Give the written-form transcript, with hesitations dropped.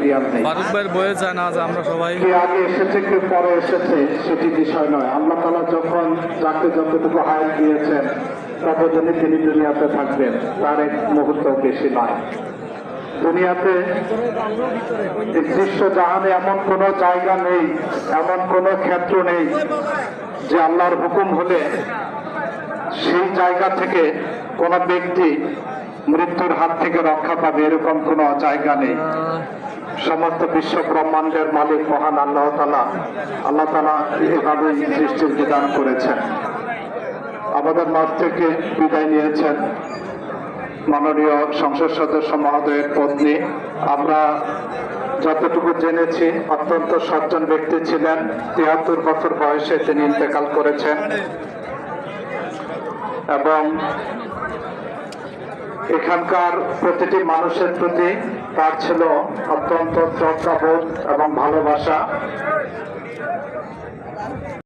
Serial নেই। ফারুক ভাইয়ের বয়ে যায় না যে আমরা সবাই কে আগে এসেছে কে পরে এসেছে সেটি বিষয় নয়। আল্লাহ তাআলা যখন যাকে যতটুকু হায়াত দিয়েছেন ততদিনই তিনি দুনিয়াতে থাকবেন, তার এক মুহূর্ত বেশি নয়। দুনিয়াতে দৃশ্য জাহানে এমন কোন জায়গা নেই, এমন কোন ক্ষেত্র নেই যে আল্লাহর হুকুম হলে সেই জায়গা থেকে কোন ব্যক্তি মৃত্যুর হাত থেকে রক্ষা পাবে, এরকম কোন জায়গা নেই। সমস্ত বিশ্ব ব্রহ্মাণ্ডের মালিক মহান আল্লাহ তাআলা এভাবেই সৃষ্টির বিধান করেছেন। আমাদের মাঝ থেকে বিদায় নিয়েছেন মাননীয় সংসদ সদস্য মহোদয়ের পত্নী। আমরা যতটুকু জেনেছি অত্যন্ত সজ্জন ব্যক্তি ছিলেন। ৭৩ বছর বয়সে তিনি ইন্তেকাল করেছেন এবং এখানকার প্রতিটি মানুষের প্রতি তার ছিল অত্যন্ত শ্রদ্ধাবোধ এবং ভালোবাসা।